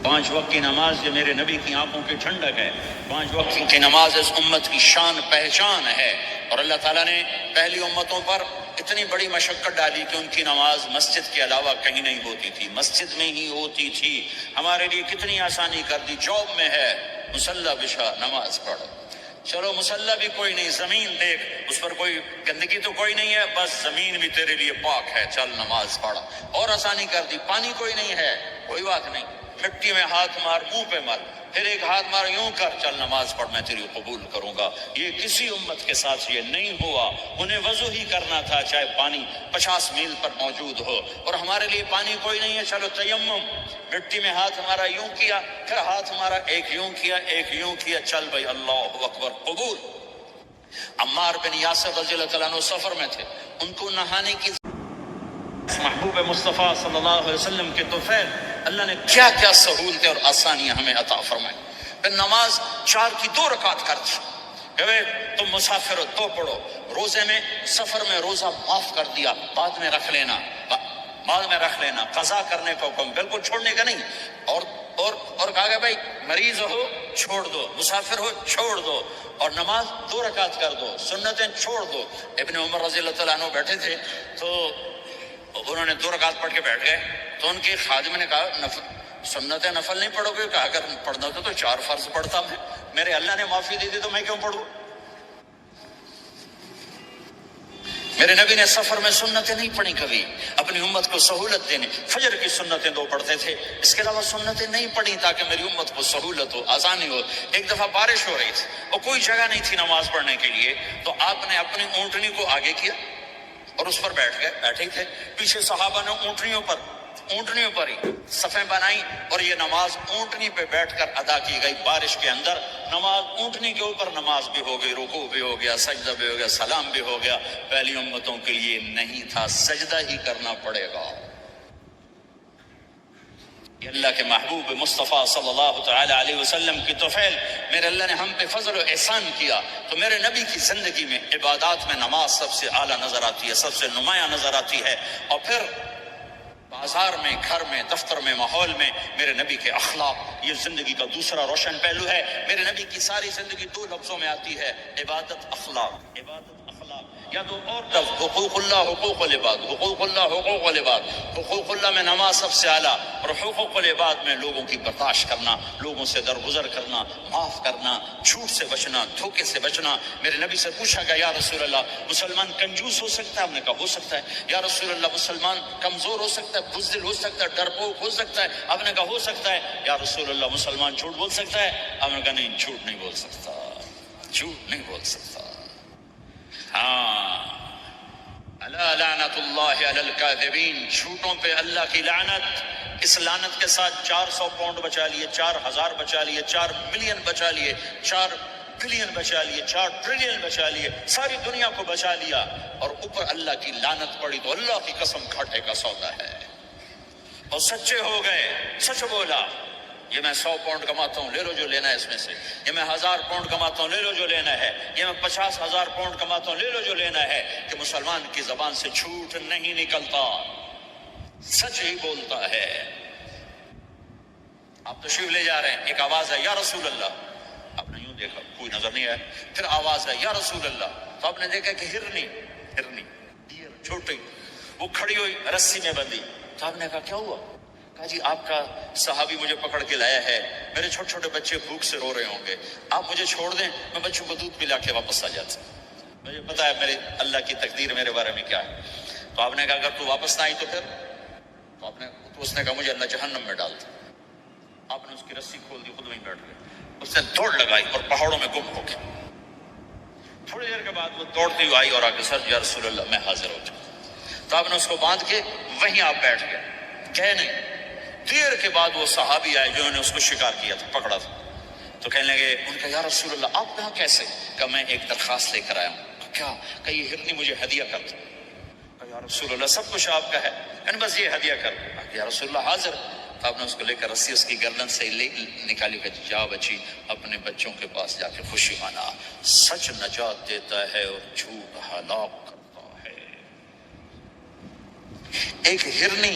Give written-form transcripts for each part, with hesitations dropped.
5 وقت کی نماز جو میرے نبی کی آنکھوں کی ٹھنڈک ہے، 5 وقت کی نماز اس امت کی شان پہچان ہے۔ اور اللہ تعالیٰ نے پہلی امتوں پر اتنی بڑی مشقت ڈالی کہ ان کی نماز مسجد کے علاوہ کہیں نہیں ہوتی تھی، مسجد میں ہی ہوتی تھی۔ ہمارے لیے کتنی آسانی کر دی، جاب میں ہے مصلی بچھا نماز پڑھ، چلو مصلی بھی کوئی نہیں، زمین دیکھ اس پر کوئی گندگی تو کوئی نہیں ہے، بس زمین بھی تیرے لیے پاک ہے، چل نماز پڑھ۔ اور آسانی کر دی، پانی کوئی نہیں ہے کوئی بات نہیں، مٹی میں ہاتھ مار، منہ پہ مار، پھر ایک ہاتھ مار، یوں کر، چل نماز پڑھ، میں تیری قبول کروں گا۔ یہ کسی امت کے ساتھ یہ نہیں ہوا، انہیں وضو ہی کرنا تھا چاہے پانی 50 میل پر موجود ہو۔ اور ہمارے لیے پانی کوئی نہیں ہے، چلو تیمم، مٹی میں ہاتھ ہمارا یوں کیا، پھر ہاتھ ہمارا ایک یوں کیا ایک یوں کیا، چل بھائی اللہ اکبر قبول۔ عمار بن یاسر رضی اللہ تعالیٰ عنہ سفر میں تھے، ان کو نہانے کی محبوب مصطفیٰ صلی اللہ علیہ وسلم کے طفیل اللہ نے کیا کیا سہولتیں اور آسانیاں ہمیں عطا فرمائی۔ پھر نماز 4 کی 2 رکعت کر دی، کہ تم مسافر ہو تو پڑھو، روزے میں سفر میں روزہ معاف کر دیا، بعد میں رکھ لینا، بعد میں رکھ لینا، قضا کرنے کا حکم، بالکل چھوڑنے کا نہیں۔ اور کہا کہ بھائی مریض ہو چھوڑ دو، مسافر ہو چھوڑ دو، اور نماز 2 رکعت کر دو، سنتیں چھوڑ دو۔ ابن عمر رضی اللہ تعالیٰ عنہ بیٹھے تھے تو انہوں نے 2 رکعت پڑھ کے بیٹھ گئے، تو ان کے خادم نے کہا سنتیں نفل نہیں پڑھو گے؟ کہا اگر پڑھنا ہوتا تو 4 فرض پڑھتا میں، میرے اللہ نے معافی دے دی تو میں کیوں پڑھوں؟ میرے نبی نے سفر میں سنتیں نہیں پڑھی کبھی، اپنی امت کو سہولت دینے، فجر کی سنتیں 2 پڑھتے تھے، اس کے علاوہ سنتیں نہیں پڑھی تاکہ میری امت کو سہولت ہو، آسانی ہو۔ ایک دفعہ بارش ہو رہی تھی اور کوئی جگہ نہیں تھی نماز پڑھنے کے لیے، تو آپ نے اپنی اونٹنی کو آگے کیا اور اس پر بیٹھ گئے، بیٹھے تھے، پیچھے صحابہ نے اونٹنیوں پر ہی صفیں بنائی، اور یہ نماز اونٹنی پہ بیٹھ کر ادا کی گئی بارش کے اندر۔ نماز اونٹنی کے اوپر نماز بھی ہو گئی، رکوع بھی ہو گیا، سجدہ بھی ہو گیا، سلام بھی ہو گیا۔ پہلی امتوں کے لیے نہیں تھا، سجدہ ہی کرنا پڑے گا۔ یہ اللہ کے محبوب مصطفیٰ صلی اللہ تعالی علیہ وسلم کی طفیل، میرے اللہ نے ہم پہ فضل و احسان کیا، تو میرے نبی کی زندگی میں عبادات میں نماز سب سے اعلیٰ نظر آتی ہے، سب سے نمایاں نظر آتی ہے۔ اور پھر بازار میں، گھر میں، دفتر میں، ماحول میں میرے نبی کے اخلاق، یہ زندگی کا دوسرا روشن پہلو ہے۔ میرے نبی کی ساری زندگی 2 لفظوں میں آتی ہے، عبادت اخلاق، عبادت اخلاق، یا تو اور لفظ حقوق اللہ حقوق العباد، حقوق اللہ حقوق العباد۔ حقوق اللہ میں نماز سب سے اعلیٰ، اور حقوق العباد میں لوگوں کی برداشت کرنا، لوگوں سے درگزر کرنا، معاف کرنا، جھوٹ سے بچنا، دھوکے سے بچنا۔ میرے نبی سے پوچھا گیا یا رسول اللہ مسلمان کنجوس ہو سکتا ہے؟ ہم نے کہا ہو سکتا ہے۔ یا رسول اللہ مسلمان کمزور ہو سکتا ہے، بزدل ہو سکتا ہے، ڈرپوک ہو سکتا ہے؟ آپ نے کہا ہو سکتا ہے۔ یا رسول اللہ مسلمان جھوٹ بول سکتا ہے؟ آپ نے کہا نہیں، جھوٹ نہیں بول سکتا، جھوٹ نہیں بول سکتا۔ ہاں، الا لعنت اللہ علی الکاذبین، جھوٹوں پہ اللہ کی لعنت۔ اس لعنت کے ساتھ 400 پاؤنڈ بچا لیے، 4000 بچا لیے، 4 ملین بچا لیے، 4 بلین بچا لیے، 4 ٹریلین بچا لیے، ساری دنیا کو بچا لیا، اور اوپر اللہ کی لعنت پڑی تو اللہ کی قسم گھاٹے کا سودا ہے۔ اور سچے ہو گئے، سچ بولا، یہ میں 100 پاؤنڈ کماتا ہوں، لے لو جو لینا ہے اس میں سے، یہ میں 1000 پاؤنڈ کماتا ہوں، لے لو جو لینا ہے، یہ میں 50,000 پاؤنڈ کماتا ہوں، لے لو جو لینا ہے۔ کہ مسلمان کی زبان سے جھوٹ نہیں نکلتا، سچ ہی بولتا ہے۔ آپ تشریف لے جا رہے ہیں، ایک آواز ہے یا رسول اللہ، آپ نے یوں دیکھا کوئی نظر نہیں آیا، پھر آواز ہے یا رسول اللہ، تو آپ نے دیکھا کہ ہرنی ڈیر چھوٹی وہ کھڑی ہوئی رسی میں بندھی، تو آپ نے کہا کیا ہوا؟ کہا جی آپ کا صحابی مجھے پکڑ کے لایا ہے، میرے چھوٹے چھوٹے بچے بھوک سے رو رہے ہوں گے، آپ مجھے چھوڑ دیں، میں بچوں کو دودھ پلا کے واپس آ جاتا، مجھے پتا ہے میرے اللہ کی تقدیر میرے بارے میں کیا ہے۔ تو آپ نے کہا اگر تو واپس نہ آئی تو پھر؟ تو اس نے کہا مجھے اللہ جہنم میں ڈال دے۔ آپ نے اس کی رسی کھول دی، خود وہیں بیٹھ گئے، اس نے دوڑ لگائی اور پہاڑوں میں گم ہو گیا۔ تھوڑی دیر کے بعد وہ دوڑتی ہوئی آئی اور آ کے سر یا رسول اللہ میں حاضر ہو جاؤں، تو آپ نے اس کو باندھ کے وہیں آپ بیٹھ گئے، گئے نہیں۔ دیر کے بعد وہ صحابی آئے جنہوں نے اس کو شکار کیا تھا، پکڑا تھا، تو کہنے لگے، ان کا یا رسول اللہ آپ یہاں کیسے؟ کہ میں ایک درخواست لے کر آیا ہوں۔ کیا؟ کہ یہ ہرنی مجھے ہدیہ کر دو۔ کہ یا رسول اللہ سب کچھ آپ کا ہے، کہ بس یہ ہدیہ کر دو۔ یا رسول اللہ حاضر۔ تو آپ نے اس کو لے کر رسی اس کی گردن سے نکالی، کہ جا بچی اپنے بچوں کے پاس جا کے خوشی منا، سچ نجات دیتا ہے اور جھوٹ ہلاک کرتا ہے۔ ایک ہرنی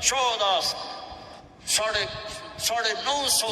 950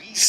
20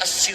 80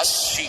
80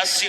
80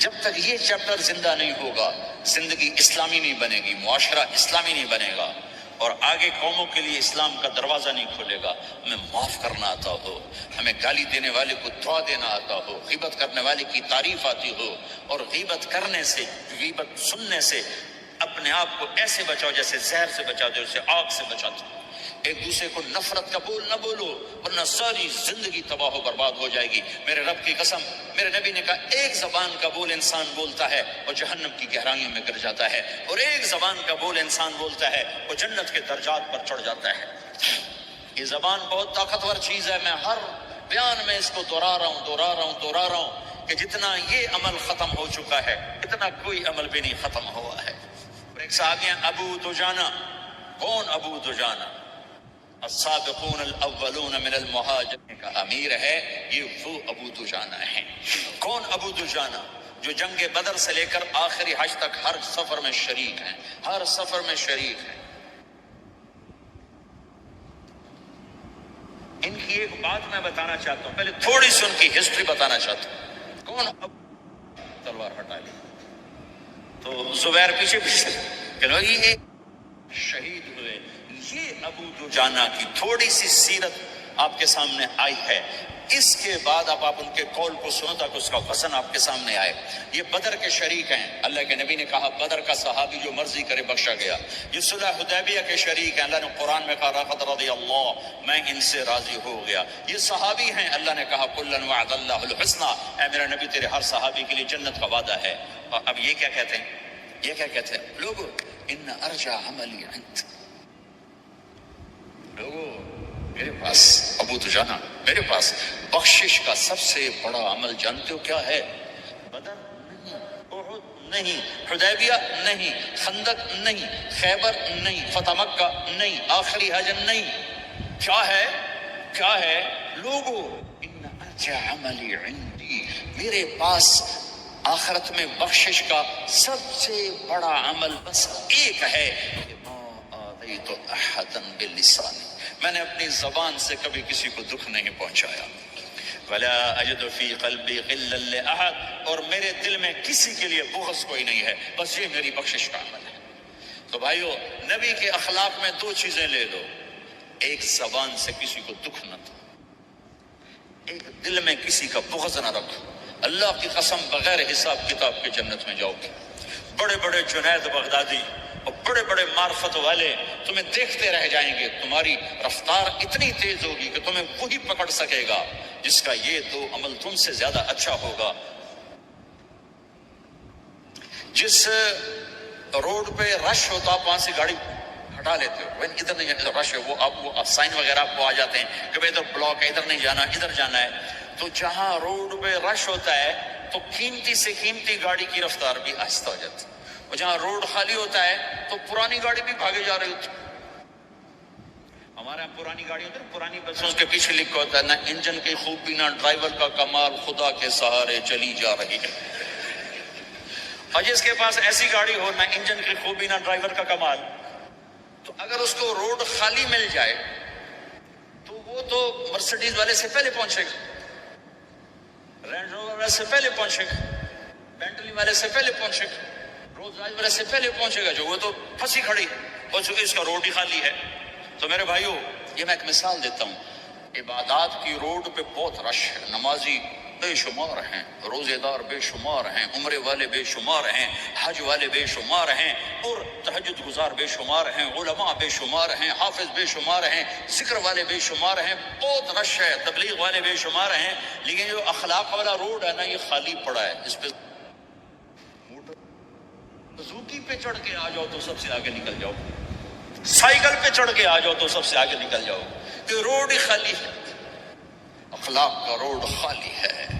جب تک یہ چیپٹر زندہ نہیں ہوگا زندگی اسلامی نہیں بنے گی، معاشرہ اسلامی نہیں بنے گا، اور آگے قوموں کے لیے اسلام کا دروازہ نہیں کھلے گا۔ ہمیں معاف کرنا آتا ہو، ہمیں گالی دینے والے کو دعا دینا آتا ہو، غیبت کرنے والے کی تعریف آتی ہو، اور غیبت کرنے سے، غیبت سننے سے اپنے آپ کو ایسے بچاؤ جیسے زہر سے بچاتے ہو، اسے آگ سے بچاتے ہو۔ ایک دوسرے کو نفرت کا بول نہ بولو، ورنہ ساری زندگی تباہ و برباد ہو جائے گی۔ میرے رب کی قسم، میرے نبی نے کہا ایک زبان کا بول انسان بولتا ہے اور جہنم کی گہرائیوں میں گر جاتا ہے، اور ایک زبان کا بول انسان بولتا ہے وہ جنت کے درجات پر چڑھ جاتا ہے۔ یہ زبان بہت طاقتور چیز ہے، میں ہر بیان میں اس کو دہرا رہا ہوں کہ جتنا یہ عمل ختم ہو چکا ہے اتنا کوئی عمل بھی نہیں ختم ہوا ہے۔ اور ایک صحابی ہیں ابو دجانہ۔ کون ابو دجانہ؟ السابقون الاولون من المہاجرین کا امیر ہے، یہ وہ ابو دجانہ ہیں۔ کون ابو دجانہ؟ جو جنگ بدر سے لے کر آخری حج تک ہر سفر میں شریک ہیں، ہر سفر میں شریک ہیں۔ ان کی ایک بات میں بتانا چاہتا ہوں، پہلے تھوڑی سی ان کی ہسٹری بتانا چاہتا ہوں۔ کون تلوار ہٹا لی تو زبیر پیچھے کہ یہ شہید ہوئے۔ یہ ابو دجانہ کی تھوڑی سی سیرت آپ کے سامنے آئی ہے۔ اس کے بعد اب آپ ان کے قول کو سنو تاکہ اس کا وزن آپ کے سامنے آئے۔ یہ بدر کے شریک ہیں، اللہ کے نبی نے کہا بدر کا صحابی جو مرضی کرے بخشا گیا۔ یہ صلح حدیبیہ کے شریک ہیں، اللہ نے قرآن میں کہا لقد رضی اللہ، میں ان سے راضی ہو گیا۔ یہ صحابی ہیں، اللہ نے کہا کلا وعد اللہ الحسنی، اے میرا نبی تیرے ہر صحابی کے لیے جنت کا وعدہ ہے۔ اور اب یہ کیا کہتے ہیں؟ یہ کیا کہتے ہیں لوگوں؟ ان ارجع عملی عند لوگوں، میرے پاس ابو دجانہ، میرے پاس بخشش کا سب سے بڑا عمل جانتے ہو کیا ہے؟ بدر نہیں، احد نہیں، حدیبیہ نہیں، خندق نہیں، خیبر نہیں، فتح مکہ نہیں، آخری حج نہیں۔ کیا ہے؟ کیا ہے لوگوں؟ ان ارجع عملی عندی، میرے پاس آخرت میں بخشش کا سب سے بڑا عمل بس ایک ہے کہ ما آذیت احدا باللسان، میں نے اپنی زبان سے کبھی کسی کو دکھ نہیں پہنچایا۔ ولا اجد فی قلبی غلا لاحد، اور میرے دل میں کسی کے لیے بغض کوئی نہیں ہے، بس یہ میری بخشش کا عمل ہے۔ تو بھائیو، نبی کے اخلاق میں دو چیزیں لے لو، ایک زبان سے کسی کو دکھ نہ دو، ایک دل میں کسی کا بغض نہ رکھو۔ اللہ کی قسم بغیر حساب کتاب کے جنت میں جاؤ گے۔ بڑے بڑے جنید بغدادی اور بڑے بڑے معرفت والے تمہیں دیکھتے رہ جائیں گے، تمہاری رفتار اتنی تیز ہوگی کہ تمہیں وہی پکڑ سکے گا جس کا یہ دو عمل تم سے زیادہ اچھا ہوگا۔ جس روڈ پہ رش ہوتا آپ وہاں سے گاڑی ہٹا لیتے ہو، ادھر نہیں جانا، ادھر رش ہے، وہ سائن وغیرہ آپ کو آ جاتے ہیں کہ ادھر بلاک ہے، ادھر نہیں جانا، ادھر جانا ہے۔ تو جہاں روڈ پہ رش ہوتا ہے تو قیمتی سے قیمتی گاڑی کی رفتار بھی آہستہ ہو جاتی ہے، اور جہاں روڈ خالی ہوتا ہے تو پرانی گاڑی بھی بھاگے جا رہی ہوتی ہے۔ ہمارے یہاں پرانی گاڑی ہوتی ہے، پرانی بسوں کے پیچھے لکھا ہوتا ہے نہ انجن کی خوبی نہ ڈرائیور کا کمال، خدا کے سہارے چلی جا رہی ہے۔ اور جس کے پاس ایسی گاڑی ہو، نہ انجن کی خوبی نہ ڈرائیور کا کمال، تو اگر اس کو روڈ خالی مل جائے تو وہ تو مرسیڈیز والے سے پہلے پہنچے گا، رینج روور والے سے پہلے پہنچے گا، بینٹلی والے سے پہلے پہنچے گا، رولز رائس والے سے پہلے پہنچے گا، جو وہ تو پھنسی کھڑی اور چونکہ اس کا روڈ ہی خالی ہے۔ تو میرے بھائیو، یہ میں ایک مثال دیتا ہوں، عبادات کی روڈ پہ بہت رش ہے، نمازی بے شمار ہیں، روزے دار بے شمار ہیں، عمرے والے بے شمار ہیں، حج والے بے شمار ہیں، اور تہجد گزار بے شمار ہیں، علماء بے شمار ہیں، حافظ بے شمار ہیں، ذکر والے بے شمار ہیں، بہت رش ہے، تبلیغ والے بے شمار ہیں، لیکن جو اخلاق والا روڈ ہے نا، یہ خالی پڑا ہے۔ اس پہ زوکی پہ چڑھ کے آ جاؤ تو سب سے آگے نکل جاؤ، سائیکل پہ چڑھ کے آ جاؤ تو سب سے آگے نکل جاؤ، کہ روڈ ہی خالی ہے، اخلاق کا روڈ خالی ہے۔